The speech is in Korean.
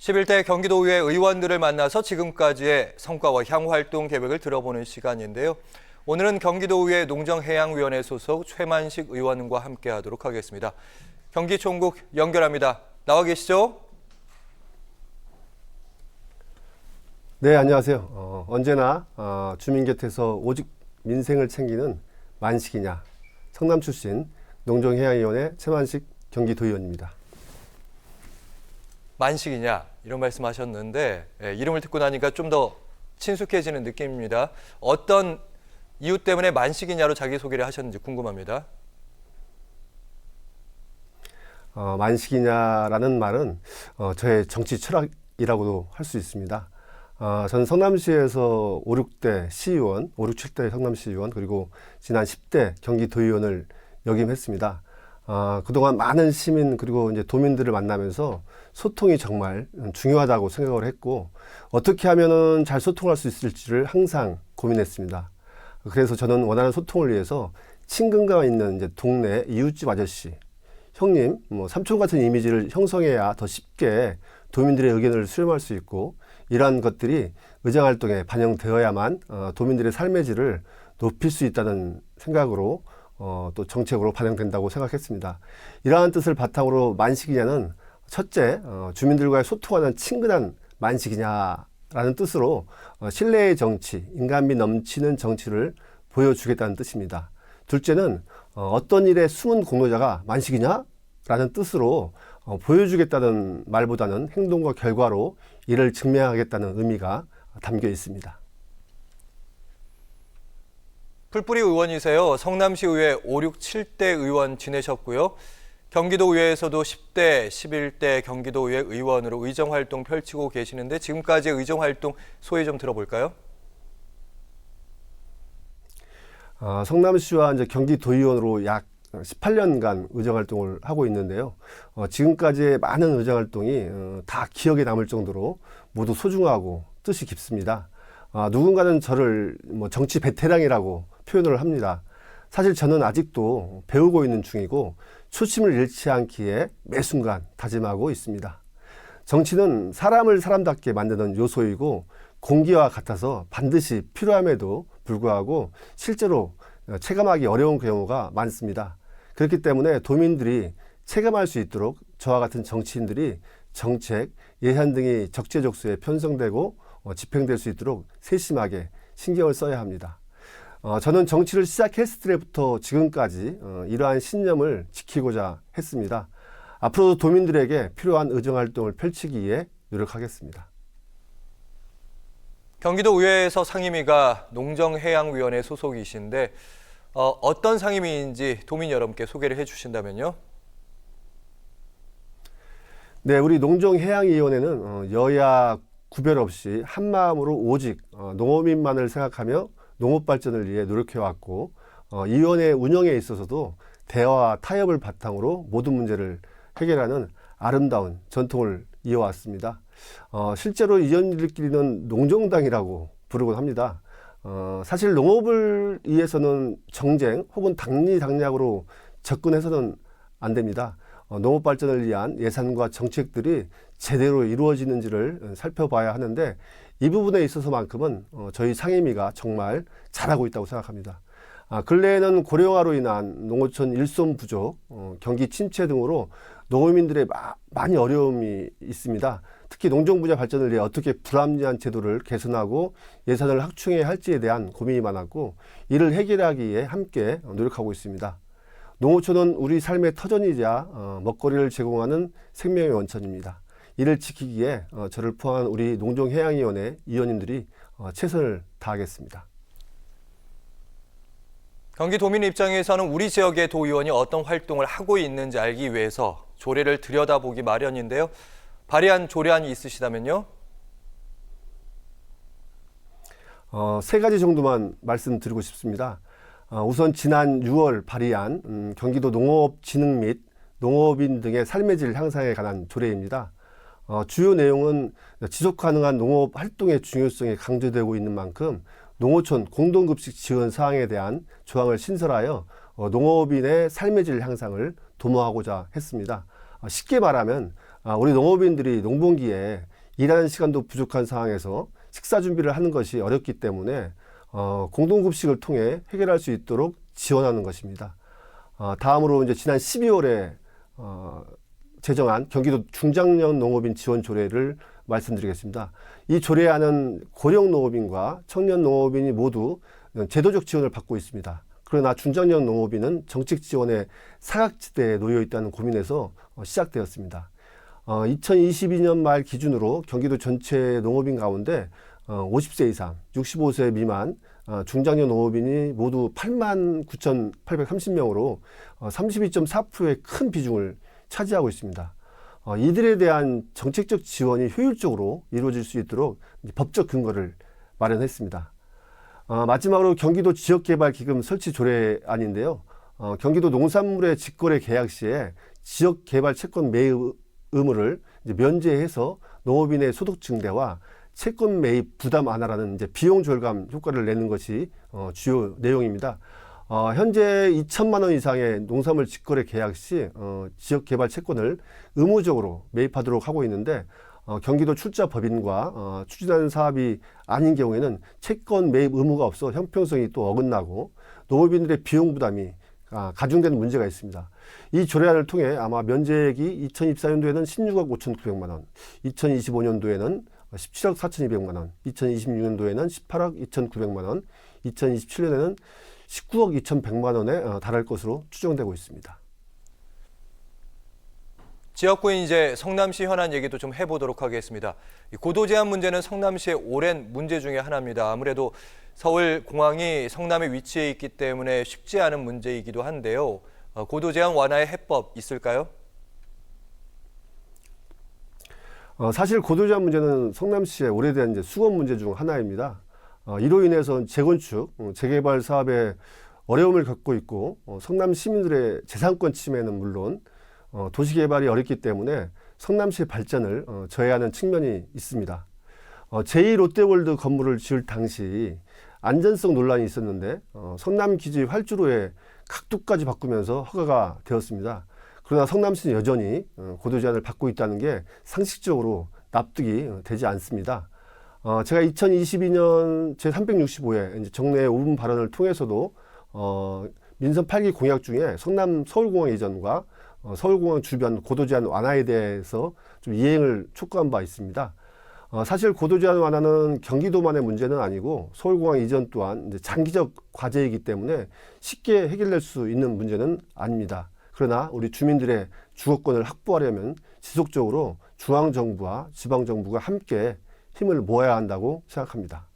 11대 경기도의회 의원들을 만나서 지금까지의 성과와 향후활동 계획을 들어보는 시간인데요. 오늘은 경기도의회 농정해양위원회 소속 최만식 의원과 함께하도록 하겠습니다. 경기총국 연결합니다. 나와 계시죠? 네, 안녕하세요. 언제나 주민 곁에서 오직 민생을 챙기는 만식이냐, 성남 출신 농정해양위원회 최만식 경기도의원입니다. 만식이냐 이런 말씀하셨는데 이름을 듣고 나니까 좀 더 친숙해지는 느낌입니다. 어떤 이유 때문에 만식이냐로 자기소개를 하셨는지 궁금합니다. 만식이냐라는 말은 저의 정치 철학이라고도 할 수 있습니다. 저는 성남시에서 5, 6대 시의원, 5, 6, 7대 성남시의원, 그리고 지난 10대 경기도의원을 역임했습니다. 그동안 많은 시민 그리고 이제 도민들을 만나면서 소통이 정말 중요하다고 생각을 했고, 어떻게 하면은 잘 소통할 수 있을지를 항상 고민했습니다. 그래서 저는 원하는 소통을 위해서 친근감 있는 이제 동네 이웃집 아저씨, 형님, 삼촌 같은 이미지를 형성해야 더 쉽게 도민들의 의견을 수렴할 수 있고, 이러한 것들이 의정활동에 반영되어야만 도민들의 삶의 질을 높일 수 있다는 생각으로 또 정책으로 반영된다고 생각했습니다. 이러한 뜻을 바탕으로 만식이냐는 첫째, 주민들과의 소통하는 친근한 만식이냐라는 뜻으로 신뢰의 정치, 인간미 넘치는 정치를 보여주겠다는 뜻입니다. 둘째는 어떤 일에 숨은 공로자가 만식이냐? 라는 뜻으로 보여주겠다는 말보다는 행동과 결과로 이를 증명하겠다는 의미가 담겨 있습니다. 풀뿌리 의원이세요. 성남시 의회 5, 6, 7대 의원 지내셨고요. 경기도의회에서도 10대, 11대 경기도의회 의원으로 의정활동 펼치고 계시는데 지금까지의 의정활동 소회 좀 들어볼까요? 성남시와 이제 경기도의원으로 약 18년간 의정활동을 하고 있는데요. 지금까지의 많은 의정활동이 다 기억에 남을 정도로 모두 소중하고 뜻이 깊습니다. 누군가는 저를 정치 베테랑이라고 표현을 합니다. 사실 저는 아직도 배우고 있는 중이고 초심을 잃지 않기에 매 순간 다짐하고 있습니다. 정치는 사람을 사람답게 만드는 요소이고 공기와 같아서 반드시 필요함에도 불구하고 실제로 체감하기 어려운 경우가 많습니다. 그렇기 때문에 도민들이 체감할 수 있도록 저와 같은 정치인들이 정책, 예산 등이 적재적소에 편성되고 집행될 수 있도록 세심하게 신경을 써야 합니다. 저는 정치를 시작했을 때부터 지금까지 이러한 신념을 지키고자 했습니다. 앞으로도 도민들에게 필요한 의정활동을 펼치기 위해 노력하겠습니다. 경기도의회에서 상임위가 농정해양위원회 소속이신데 어떤 상임위인지 도민 여러분께 소개를 해주신다면요. 네, 우리 농정해양위원회는 여야 구별 없이 한마음으로 오직 농어민만을 생각하며 농업 발전을 위해 노력해왔고, 이 위원회 운영에 있어서도 대화와 타협을 바탕으로 모든 문제를 해결하는 아름다운 전통을 이어왔습니다. 실제로 이원들끼리는 농정당이라고 부르곤 합니다. 사실 농업을 위해서는 정쟁 혹은 당리당략으로 접근해서는 안 됩니다. 농업 발전을 위한 예산과 정책들이 제대로 이루어지는지를 살펴봐야 하는데, 이 부분에 있어서만큼은 저희 상임위가 정말 잘하고 있다고 생각합니다. 근래에는 고령화로 인한 농어촌 일손 부족, 경기 침체 등으로 농어민들의 많이 어려움이 있습니다. 특히 농정부자 발전을 위해 어떻게 불합리한 제도를 개선하고 예산을 확충해야 할지에 대한 고민이 많았고, 이를 해결하기 위해 함께 노력하고 있습니다. 농어촌은 우리 삶의 터전이자 먹거리를 제공하는 생명의 원천입니다. 이를 지키기에 저를 포함한 우리 농정해양위원회 위원님들이 최선을 다하겠습니다. 경기도민 입장에서는 우리 지역의 도의원이 어떤 활동을 하고 있는지 알기 위해서 조례를 들여다보기 마련인데요. 발의한 조례안이 있으시다면요? 세 가지 정도만 말씀드리고 싶습니다. 우선 지난 6월 발의한 경기도 농업진흥 및 농업인 등의 삶의 질 향상에 관한 조례입니다. 주요 내용은 지속 가능한 농업 활동의 중요성이 강조되고 있는 만큼 농어촌 공동급식 지원 사항에 대한 조항을 신설하여 농업인의 삶의 질 향상을 도모하고자 했습니다. 쉽게 말하면 우리 농업인들이 농번기에 일하는 시간도 부족한 상황에서 식사 준비를 하는 것이 어렵기 때문에 공동급식을 통해 해결할 수 있도록 지원하는 것입니다. 다음으로 이제 지난 12월에 제정한 경기도 중장년 농업인 지원 조례를 말씀드리겠습니다. 이 조례안은 고령 농업인과 청년 농업인이 모두 제도적 지원을 받고 있습니다. 그러나 중장년 농업인은 정책 지원의 사각지대에 놓여 있다는 고민에서 시작되었습니다. 2022년 말 기준으로 경기도 전체 농업인 가운데 50세 이상, 65세 미만 중장년 농업인이 모두 89,830명으로 32.4%의 큰 비중을 차지하고 있습니다. 이들에 대한 정책적 지원이 효율적으로 이루어질 수 있도록 법적 근거를 마련했습니다. 마지막으로 경기도 지역개발기금 설치 조례안인데요. 경기도 농산물의 직거래 계약 시에 지역개발 채권 매입 의무를 면제해서 농업인의 소득 증대와 채권 매입 부담 완화라는 비용 절감 효과를 내는 것이 주요 내용입니다. 현재 2천만 원 이상의 농산물 직거래 계약 시 지역개발 채권을 의무적으로 매입하도록 하고 있는데 경기도 출자법인과 추진하는 사업이 아닌 경우에는 채권 매입 의무가 없어 형평성이 또 어긋나고 농업인들의 비용 부담이 가중되는 문제가 있습니다. 이 조례안을 통해 아마 면제액이 2024년도에는 16억 5,900만 원, 2025년도에는 17억 4,200만 원, 2026년도에는 18억 2,900만 원, 2027년에는 19억 2,100만 원에 달할 것으로 추정되고 있습니다. 지역구인 이제 성남시 현안 얘기도 좀 해보도록 하겠습니다. 고도 제한 문제는 성남시의 오랜 문제 중에 하나입니다. 아무래도 서울공항이 성남에 위치해 있기 때문에 쉽지 않은 문제이기도 한데요. 고도 제한 완화의 해법 있을까요? 사실 고도 제한 문제는 성남시의 오래된 수건 문제 중 하나입니다. 이로 인해서 재건축, 재개발 사업에 어려움을 겪고 있고 성남 시민들의 재산권 침해는 물론 도시개발이 어렵기 때문에 성남시의 발전을 저해하는 측면이 있습니다. 제2롯데월드 건물을 지을 당시 안전성 논란이 있었는데 성남기지 활주로에 각도까지 바꾸면서 허가가 되었습니다. 그러나 성남시는 여전히 고도 제한을 받고 있다는 게 상식적으로 납득이 되지 않습니다. 제가 2022년 제365회 정례 5분 발언을 통해서도 민선 8기 공약 중에 성남 서울공항 이전과 서울공항 주변 고도 제한 완화에 대해서 좀 이행을 촉구한 바 있습니다. 사실 고도 제한 완화는 경기도만의 문제는 아니고 서울공항 이전 또한 장기적 과제이기 때문에 쉽게 해결될 수 있는 문제는 아닙니다. 그러나 우리 주민들의 주거권을 확보하려면 지속적으로 중앙정부와 지방정부가 함께 힘을 모아야 한다고 생각합니다.